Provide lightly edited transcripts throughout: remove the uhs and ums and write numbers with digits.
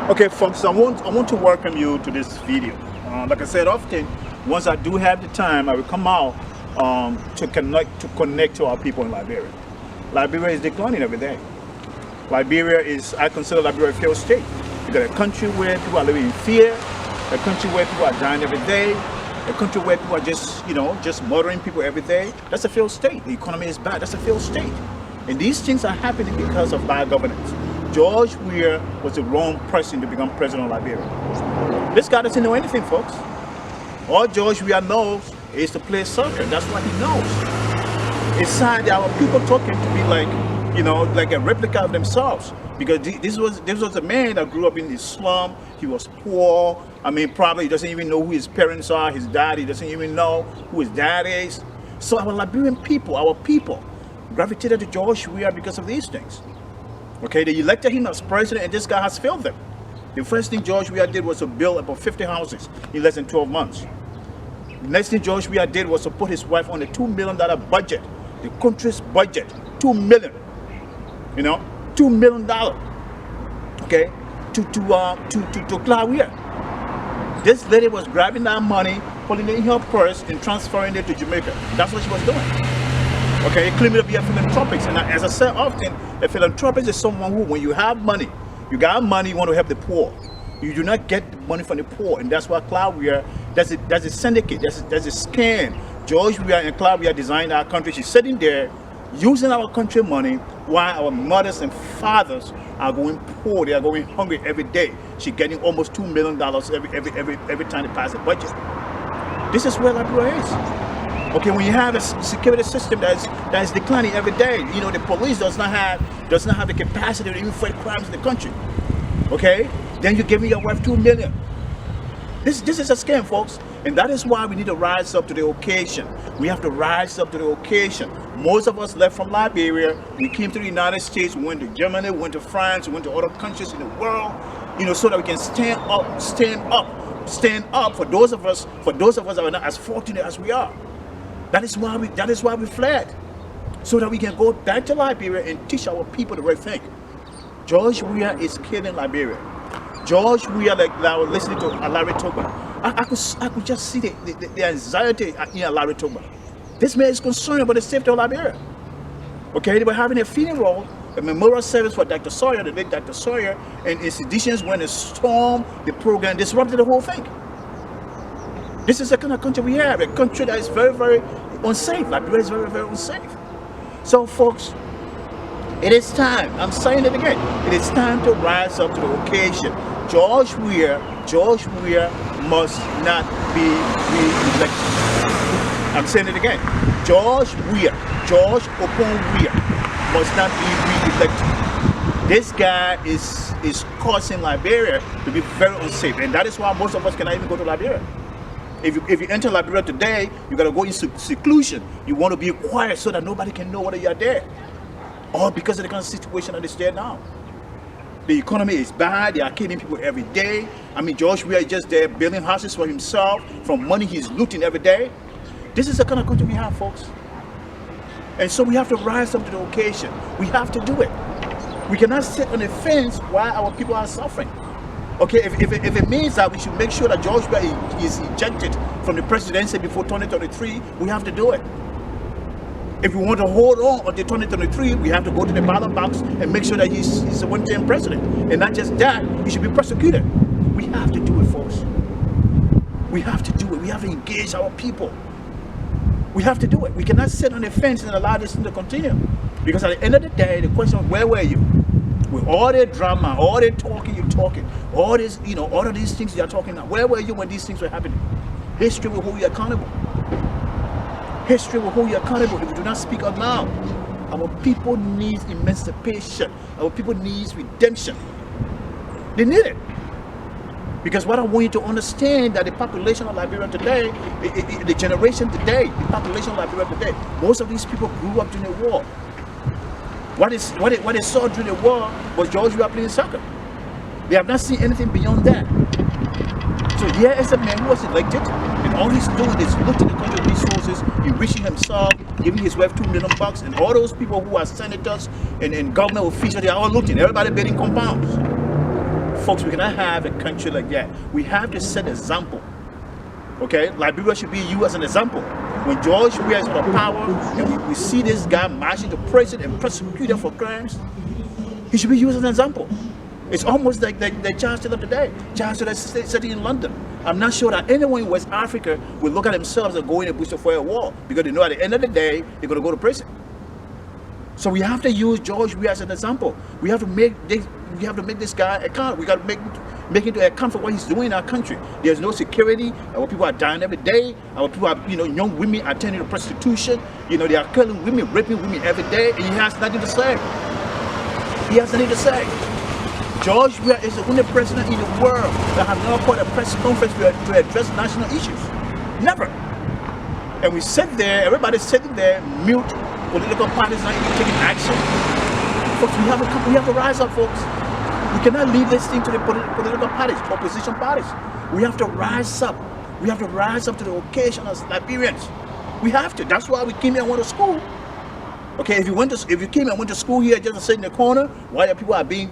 Okay, folks, I want to welcome you to this video. Like I said, often, once I do have the time, I will come out to connect to our people in Liberia. Liberia is declining every day. I consider Liberia a failed state. You got a country where people are living in fear, a country where people are dying every day, a country where people are just murdering people every day. That's a failed state. The economy is bad. That's a failed state. And these things are happening because of bad governance. George Weah was the wrong person to become president of Liberia. This guy doesn't know anything, folks. All George Weah knows is to play soccer. That's what he knows. It's sad that our people taught him to be like a replica of themselves. Because this was a man that grew up in the slum. He was poor. I mean, probably he doesn't even know who his parents are. His dad, he doesn't even know who his dad is. So our Liberian people, our people, gravitated to George Weah because of these things. Okay, they elected him as president, and this guy has failed them. The first thing George Weah did was to build about 50 houses in less than 12 months. The next thing George Weah did was to put his wife on a $2 million budget, the country's budget, $2 million. You know, $2 million. Okay, to Cloud Weah. This lady was grabbing that money, putting it in her purse, and transferring it to Jamaica. That's what she was doing. Okay, claiming to be a philanthropist. And as I say often, a philanthropist is someone who, when you have money, you got money, you want to help the poor. You do not get money from the poor. And that's why Cloud Weah, that's a syndicate, that's a scam. George Weah and Cloud Weah designed our country. She's sitting there using our country money while our mothers and fathers are going poor. They are going hungry every day. She's getting almost $2 million every time they pass a budget. This is where Liberia is. Okay, when you have a security system that is declining every day, you know, the police does not have the capacity to even fight crimes in the country. Okay, then you're giving your wife $2 million. This is a scam, folks, and that is why we need to rise up to the occasion. We have to rise up to the occasion. Most of us left from Liberia. We came to the United States. We went to Germany. We went to France. We went to other countries in the world. You know, so that we can stand up for those of us that are not as fortunate as we are. That is why we fled, so that we can go back to Liberia and teach our people the right thing. George Weah is killing Liberia. George Weah, like I was listening to Larry Togba, I could just see the anxiety in Larry Togba. This man is concerned about the safety of Liberia. Okay, they were having a funeral, a memorial service for Dr. Sawyer, the late Dr. Sawyer, and institutions went and stormed the program, disrupted the whole thing. This is the kind of country we have, a country that is very, very unsafe. Liberia is very, very unsafe. So, folks, it is time. I'm saying it again. It is time to rise up to the occasion. George Weah must not be re-elected. I'm saying it again. George Okon Weah must not be re-elected. This guy is causing Liberia to be very unsafe, and that is why most of us cannot even go to Liberia. If you enter Liberia today, you gotta go into seclusion. You want to be quiet so that nobody can know whether you are there. All because of the kind of situation that is there now. The economy is bad. They are killing people every day. I mean, George Weah is just there building houses for himself from money he's looting every day. This is the kind of country we have, folks. And so we have to rise up to the occasion. We have to do it. We cannot sit on the fence while our people are suffering. Okay, if it means that we should make sure that George Weah is ejected from the presidency before 2023, we have to do it. If we want to hold on until 2023, we have to go to the ballot box and make sure that he's a one-term president. And not just that, he should be prosecuted. We have to do it, folks. We have to do it. We have to engage our people. We have to do it. We cannot sit on the fence and allow this thing to continue. Because at the end of the day, the question is, where were you? With all the drama, all the talking you're talking, all this, you know, all of these things you're talking about, where were you when these things were happening? History will hold you accountable. History will hold you accountable if you do not speak out now. Our people need emancipation. Our people need redemption. They need it. Because what I want you to understand that the population of Liberia today, the generation today, the population of Liberia today, most of these people grew up during the war. What they saw during the war was George Weah playing soccer. They have not seen anything beyond that. So here is a man who was elected, and all he's doing is looting the country's resources, enriching himself, giving his wife $2 million, and all those people who are senators and government officials, they are all looting. Everybody building compounds. folks, we cannot have a country like that. We have to set an example. Okay, Liberia should be used as an example. When George Weah is on power and we see this guy marching to prison and prosecuted for crimes, he should be used as an example. It's almost like the child still of today. Child still sitting in London. I'm not sure that anyone in West Africa will look at themselves and go in and push for a war, because they know at the end of the day they're going to go to prison. So we have to use George Weah as an example. We have to make this guy account. We got to make into account for what he's doing in our country. There's no security. Our people are dying every day. Our people are, young women are turning to prostitution. They are killing women, raping women every day, and he has nothing to say. He has nothing to say. George Weah is the only president in the world that has never called a press conference to address national issues. Never. And we sit there, everybody's sitting there, mute. Political parties not even taking action. Folks, we have to rise up, folks. We cannot leave this thing to the political parties, opposition parties. We have to rise up. We have to rise up to the occasion as Liberians. We have to. That's why we came here and went to school. Okay, if you came and went to school here just to sit in the corner while the people are being,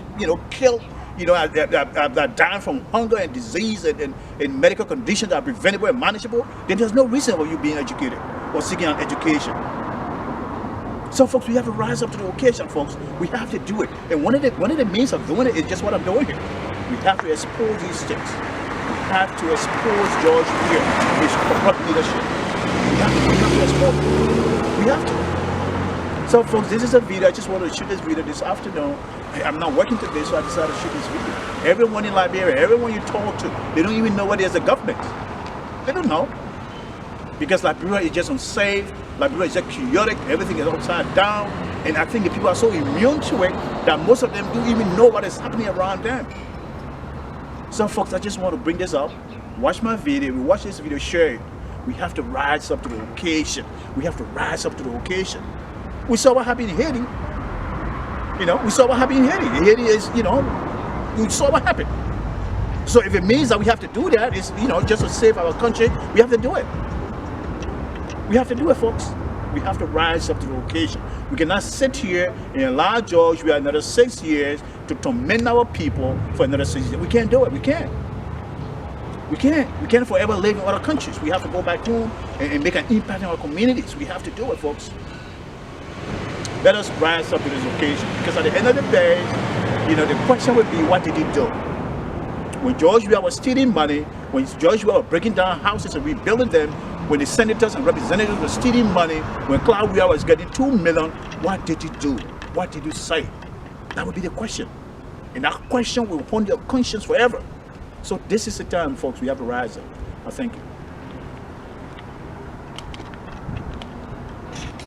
killed, are dying from hunger and disease and medical conditions that are preventable and manageable, then there's no reason for you being educated or seeking an education. So, folks, we have to rise up to the occasion, folks. We have to do it. And one of the means of doing it is just what I'm doing here. We have to expose these things. We have to expose George Weah, his corrupt leadership. We have to expose it. We have to. So, folks, this is a video. I just wanted to shoot this video this afternoon. I'm not working today, so I decided to shoot this video. Everyone in Liberia, everyone you talk to, they don't even know what there's a government. They don't know. Because Liberia is just unsafe. Liberia is just chaotic, everything is upside down, and I think the people are so immune to it that most of them don't even know what is happening around them. So, folks, I just want to bring this up. Watch my video. We watch this video, share it. We have to rise up to the occasion. We have to rise up to the occasion. We saw what happened in Haiti. We saw what happened in Haiti. Haiti is, we saw what happened. So if it means that we have to do that, it's, just to save our country, we have to do it. We have to do it, folks. We have to rise up to the occasion. We cannot sit here and allow George Weah another 6 years to torment our people for another 6 years. We can't do it. We can't. We can't. We can't forever live in other countries. We have to go back home and make an impact in our communities. We have to do it, folks. Let us rise up to this occasion. Because at the end of the day, the question would be, what did he do? When George Weah was stealing money, when George Weah was breaking down houses and rebuilding them, when the senators and representatives were stealing money, when Cloud Weah was getting $2 million, what did he do? What did you say? That would be the question. And that question will haunt your conscience forever. So this is the time, folks, we have to rise up. I thank you.